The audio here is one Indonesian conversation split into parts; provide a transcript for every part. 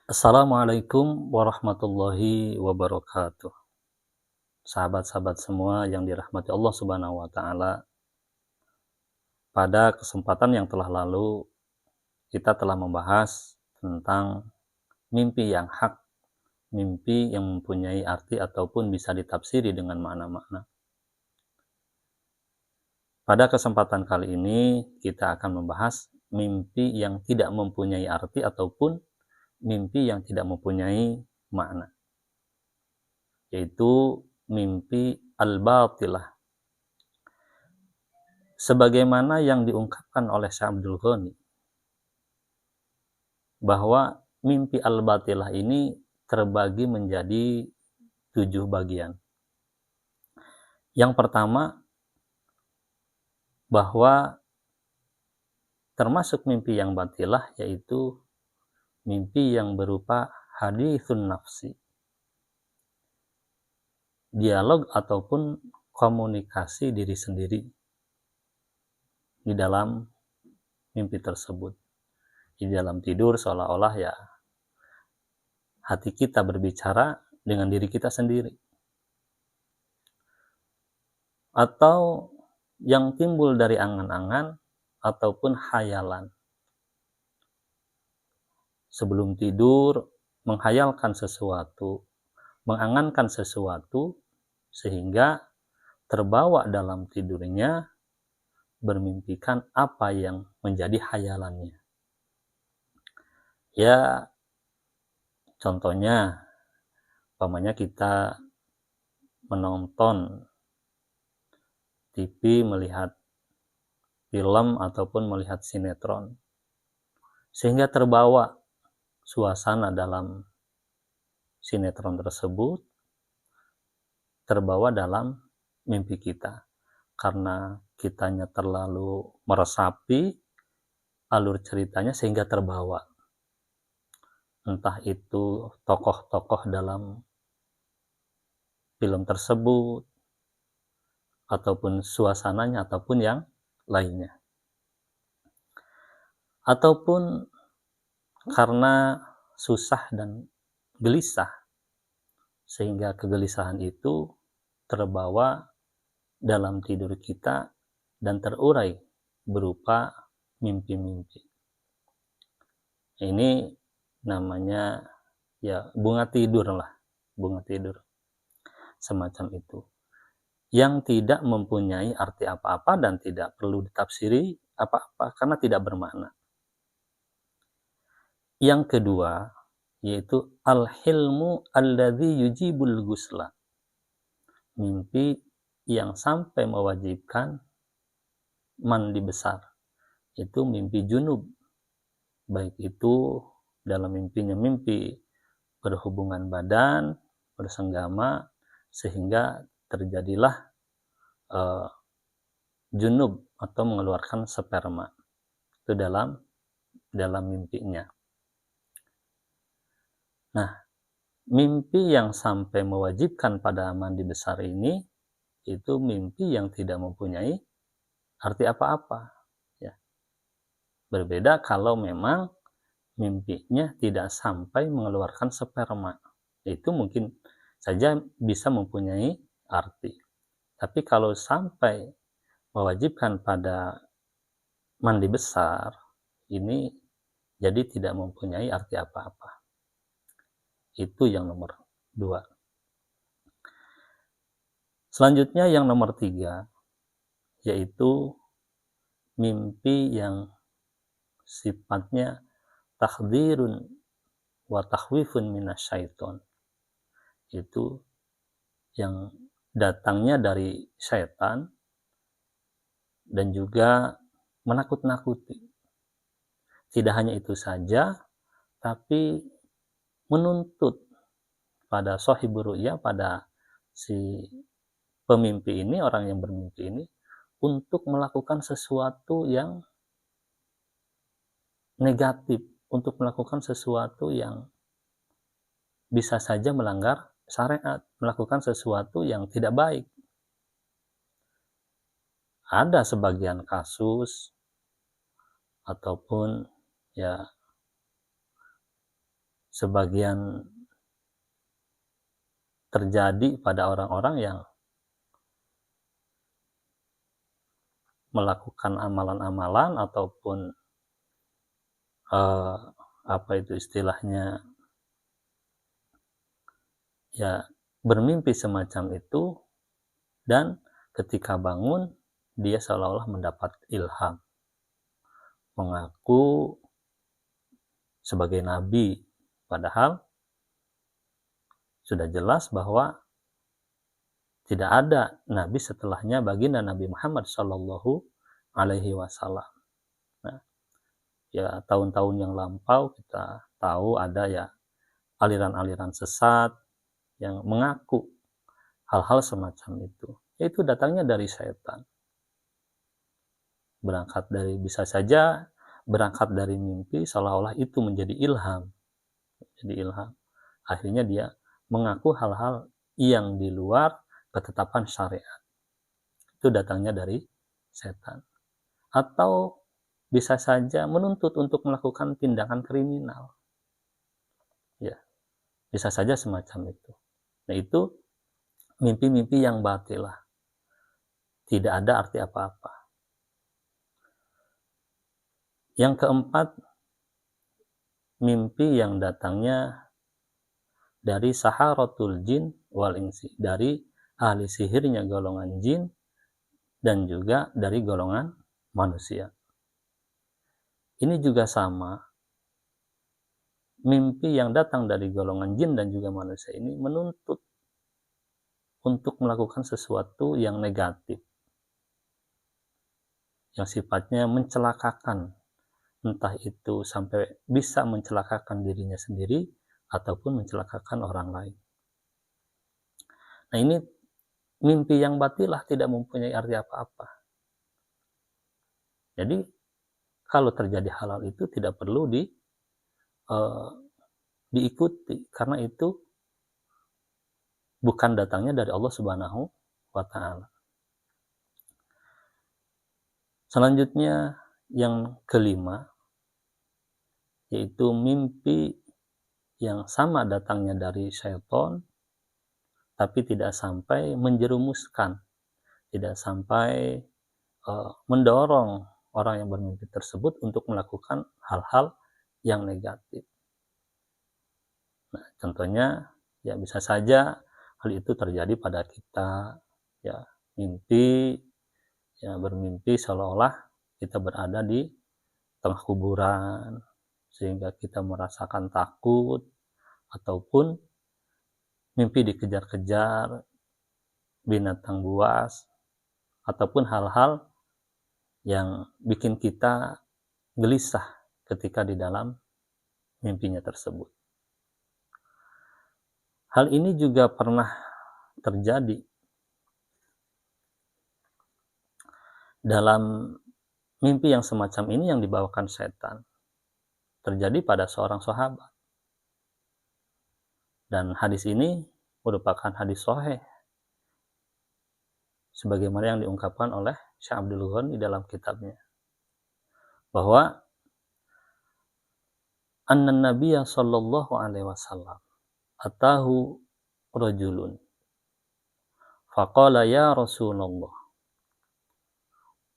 Assalamualaikum warahmatullahi wabarakatuh. Sahabat-sahabat semua yang dirahmati Allah Subhanahu wa taala. Pada kesempatan yang telah lalu kita telah membahas tentang mimpi yang hak, mimpi yang mempunyai arti ataupun bisa ditafsiri dengan makna-makna. Pada kesempatan kali ini kita akan membahas mimpi yang tidak mempunyai arti ataupun mimpi yang tidak mempunyai makna, yaitu mimpi al-batilah. Sebagaimana yang diungkapkan oleh Syekh Abdul Ghani, bahwa mimpi al-batilah ini terbagi menjadi 7 bagian. Yang pertama, bahwa termasuk mimpi yang batilah yaitu mimpi yang berupa hadithun nafsi, dialog ataupun komunikasi diri sendiri di dalam mimpi tersebut. Di dalam tidur seolah-olah ya hati kita berbicara dengan diri kita sendiri. Atau yang timbul dari angan-angan ataupun khayalan. Sebelum tidur menghayalkan sesuatu, mengangankan sesuatu sehingga terbawa dalam tidurnya bermimpikan apa yang menjadi khayalannya. Ya, contohnya, umpamanya kita menonton TV, melihat film ataupun melihat sinetron, sehingga terbawa suasana dalam sinetron tersebut, terbawa dalam mimpi kita. Karena kitanya terlalu meresapi alur ceritanya sehingga terbawa. Entah itu tokoh-tokoh dalam film tersebut, ataupun suasananya, ataupun yang lainnya. Ataupun karena susah dan gelisah, sehingga kegelisahan itu terbawa dalam tidur kita dan terurai berupa mimpi-mimpi. Ini namanya ya bunga tidur lah, bunga tidur. Semacam itu. Yang tidak mempunyai arti apa-apa dan tidak perlu ditafsiri apa-apa karena tidak bermakna. Yang kedua, yaitu al-hilmu alladzi yujibul ghusla. Mimpi yang sampai mewajibkan mandi besar. Itu mimpi junub. Baik itu dalam mimpinya mimpi berhubungan badan, bersenggama, sehingga terjadilah junub atau mengeluarkan sperma. Itu dalam mimpinya. Nah, mimpi yang sampai mewajibkan pada mandi besar ini, itu mimpi yang tidak mempunyai arti apa-apa. Ya. Berbeda kalau memang mimpinya tidak sampai mengeluarkan sperma. Itu mungkin saja bisa mempunyai arti. Tapi kalau sampai mewajibkan pada mandi besar, ini jadi tidak mempunyai arti apa-apa. Itu yang nomor 2. Selanjutnya yang nomor 3, yaitu mimpi yang sifatnya takhdirun wa takhwifun minasyaiton. Itu yang datangnya dari syaitan dan juga menakut-nakuti. Tidak hanya itu saja, tapi menuntut pada shahibur ru'ya, pada si pemimpi ini, orang yang bermimpi ini, untuk melakukan sesuatu yang negatif, untuk melakukan sesuatu yang bisa saja melanggar syariat, melakukan sesuatu yang tidak baik. Ada sebagian kasus ataupun ya sebagian terjadi pada orang-orang yang melakukan amalan-amalan ataupun apa itu istilahnya, ya bermimpi semacam itu, dan ketika bangun dia seolah-olah mendapat ilham, mengaku sebagai nabi, padahal sudah jelas bahwa tidak ada nabi setelahnya baginda Nabi Muhammad Shallallahu Alaihi Wasallam. Nah, ya tahun-tahun yang lampau kita tahu ada ya aliran-aliran sesat yang mengaku hal-hal semacam itu. Itu datangnya dari setan. Bisa saja berangkat dari mimpi seolah-olah itu menjadi ilham. Akhirnya dia mengaku hal-hal yang di luar ketetapan syariat. Itu datangnya dari setan. Atau bisa saja menuntut untuk melakukan tindakan kriminal. Ya, bisa saja semacam itu. Nah, itu mimpi-mimpi yang batilah. Tidak ada arti apa-apa. Yang keempat, mimpi yang datangnya dari saharatul jin wal insi, dari ahli sihirnya golongan jin dan juga dari golongan manusia. Ini juga sama. Mimpi yang datang dari golongan jin dan juga manusia ini menuntut untuk melakukan sesuatu yang negatif, yang sifatnya mencelakakan, entah itu sampai bisa mencelakakan dirinya sendiri ataupun mencelakakan orang lain. Nah, ini mimpi yang batilah, tidak mempunyai arti apa-apa. Jadi kalau terjadi halal itu tidak perlu diikuti, karena itu bukan datangnya dari Allah Subhanahu wa Ta'ala. Selanjutnya yang kelima, yaitu mimpi yang sama datangnya dari syaitan, tapi tidak sampai menjerumuskan, tidak sampai mendorong orang yang bermimpi tersebut untuk melakukan hal-hal yang negatif. Nah, contohnya ya bisa saja hal itu terjadi pada kita, ya bermimpi seolah-olah kita berada di tengah kuburan sehingga kita merasakan takut, ataupun mimpi dikejar-kejar binatang buas, ataupun hal-hal yang bikin kita gelisah ketika di dalam mimpinya tersebut. Hal ini juga pernah terjadi dalam mimpi yang semacam ini yang dibawakan setan. Terjadi pada seorang sahabat. Dan hadis ini merupakan hadis sahih, sebagaimana yang diungkapkan oleh Syekh Abdul Ghani di dalam kitabnya, bahwa anna nabiyya sallallahu alaihi wasallam atahu rajulun faqala ya Rasulullah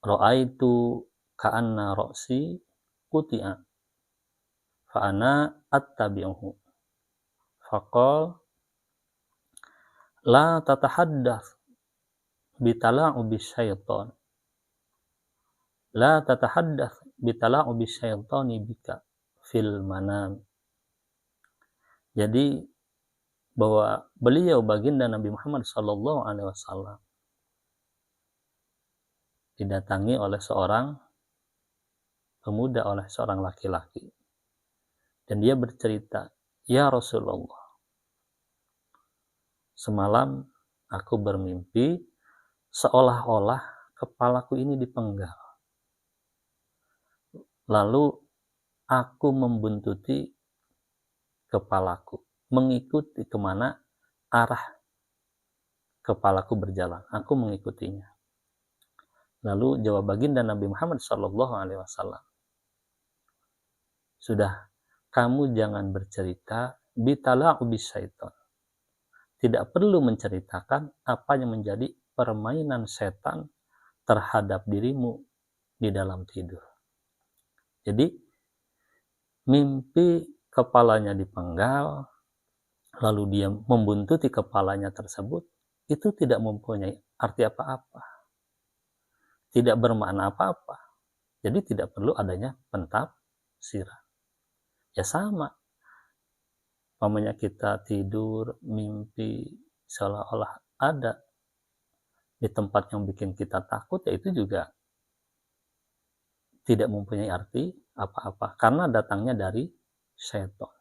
ra'aitu ka'anna ra'si quti'a fa ana attabi'uhu faqala la tatahaddath bitala'ubi syaitan la tatahaddath bitala'ubi syaitani bika fil manam. Jadi bahwa beliau baginda Nabi Muhammad sallallahu alaihi wasallam didatangi oleh seorang pemuda, oleh seorang laki-laki, dan dia bercerita, ya Rasulullah, semalam aku bermimpi seolah-olah kepalaku ini dipenggal, lalu aku membuntuti kepalaku, mengikuti kemana arah kepalaku berjalan, aku mengikutinya. Lalu jawab baginda Nabi Muhammad SAW, sudah kamu jangan bercerita bitala'ubi syaiton. Tidak perlu menceritakan apa yang menjadi permainan setan terhadap dirimu di dalam tidur. Jadi, mimpi kepalanya dipenggal, lalu dia membuntuti kepalanya tersebut, itu tidak mempunyai arti apa-apa. Tidak bermakna apa-apa. Jadi tidak perlu adanya pentafsiran. Ya sama. Umpamanya kita tidur, mimpi, seolah-olah ada di tempat yang bikin kita takut, ya itu juga tidak mempunyai arti apa-apa. Karena datangnya dari syaitan.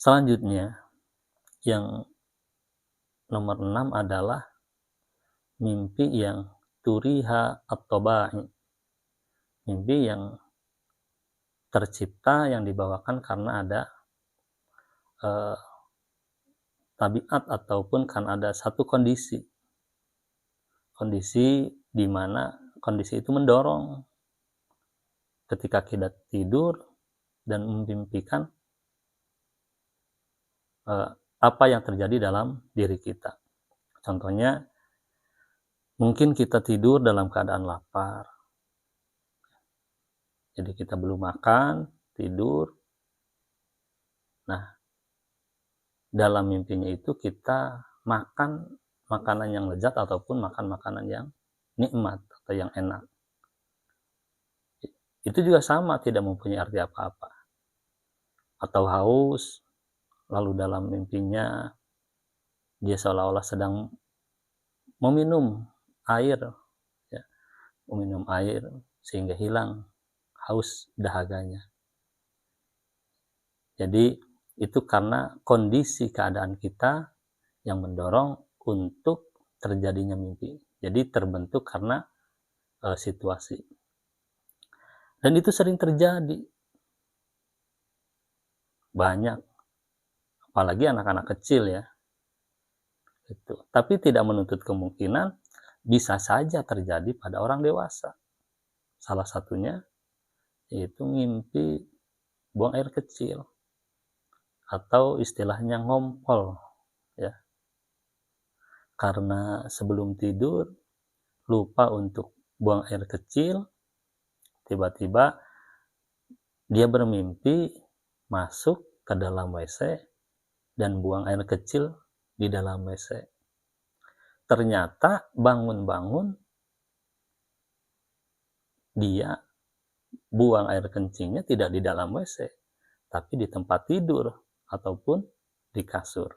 Selanjutnya, yang nomor 6 adalah mimpi yang turiha at-tabai. Mimpi yang tercipta, yang dibawakan karena ada tabiat ataupun kan ada satu kondisi di mana kondisi itu mendorong ketika kita tidur dan memimpikan apa yang terjadi dalam diri kita. Contohnya, mungkin kita tidur dalam keadaan lapar. Jadi kita belum makan, tidur. Nah, dalam mimpinya itu kita makan makanan yang lezat ataupun makan makanan yang nikmat atau yang enak. Itu juga sama, tidak mempunyai arti apa-apa. Atau haus, lalu dalam mimpinya dia seolah-olah sedang meminum air, ya, meminum air sehingga hilang haus dahaganya. Jadi itu karena kondisi keadaan kita yang mendorong untuk terjadinya mimpi. Jadi terbentuk karena situasi. Dan itu sering terjadi. Banyak. Apalagi anak-anak kecil ya. Itu. Tapi tidak menuntut kemungkinan bisa saja terjadi pada orang dewasa. Salah satunya yaitu mimpi buang air kecil. Atau istilahnya ngompol, ya. Karena sebelum tidur lupa untuk buang air kecil, tiba-tiba dia bermimpi masuk ke dalam WC dan buang air kecil di dalam WC. Ternyata bangun-bangun dia buang air kencingnya tidak di dalam WC, tapi di tempat tidur ataupun di kasur.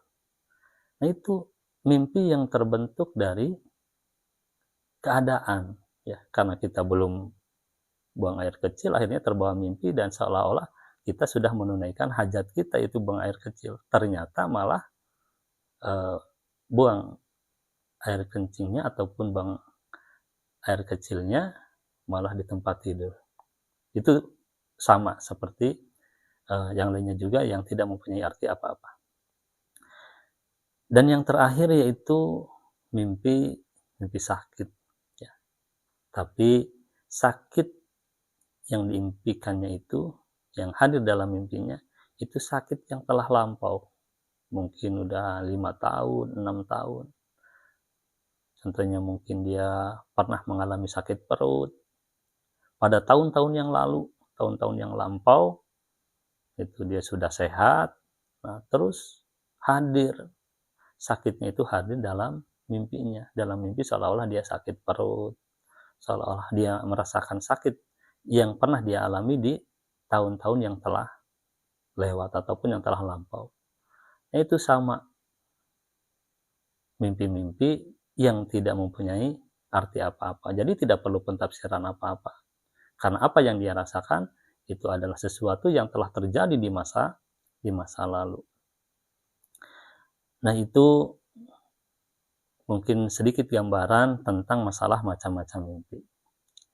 Nah, itu mimpi yang terbentuk dari keadaan, ya, karena kita belum buang air kecil, akhirnya terbawa mimpi dan seolah-olah kita sudah menunaikan hajat kita, itu buang air kecil. Ternyata malah buang air kencingnya ataupun buang air kecilnya malah di tempat tidur. Itu sama seperti yang lainnya juga yang tidak mempunyai arti apa-apa. Dan yang terakhir yaitu mimpi sakit, ya. Tapi sakit yang diimpikannya itu, yang hadir dalam mimpinya, itu sakit yang telah lampau. Mungkin udah 5 tahun, 6 tahun. Contohnya mungkin dia pernah mengalami sakit perut pada tahun-tahun yang lalu, tahun-tahun yang lampau, itu dia sudah sehat, nah terus hadir, sakitnya itu hadir dalam mimpinya. Dalam mimpi seolah-olah dia sakit perut, seolah-olah dia merasakan sakit yang pernah dia alami di tahun-tahun yang telah lewat ataupun yang telah lampau. Nah, itu sama, mimpi-mimpi yang tidak mempunyai arti apa-apa. Jadi tidak perlu pentafsiran apa-apa. Karena apa yang dia rasakan itu adalah sesuatu yang telah terjadi di masa lalu. Nah, itu mungkin sedikit gambaran tentang masalah macam-macam mimpi.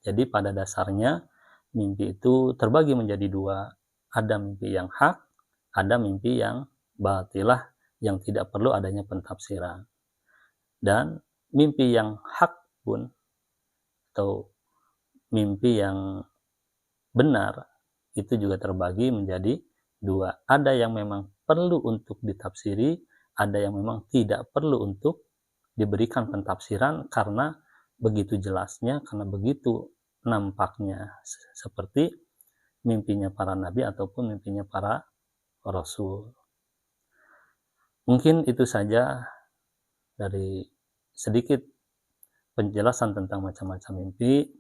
Jadi pada dasarnya mimpi itu terbagi menjadi dua. Ada mimpi yang hak, ada mimpi yang batilah, yang tidak perlu adanya pentafsiran. Dan mimpi yang hak pun, atau mimpi yang benar, itu juga terbagi menjadi dua. Ada yang memang perlu untuk ditafsiri, ada yang memang tidak perlu untuk diberikan pentafsiran karena begitu jelasnya, karena begitu nampaknya, seperti mimpinya para nabi ataupun mimpinya para rasul. Mungkin itu saja dari sedikit penjelasan tentang macam-macam mimpi.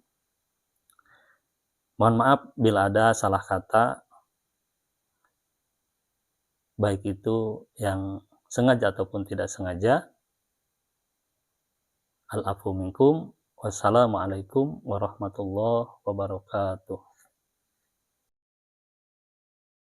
Mohon maaf bila ada salah kata, baik itu yang sengaja ataupun tidak sengaja. Al-afu minkum. Wassalamualaikum warahmatullahi wabarakatuh.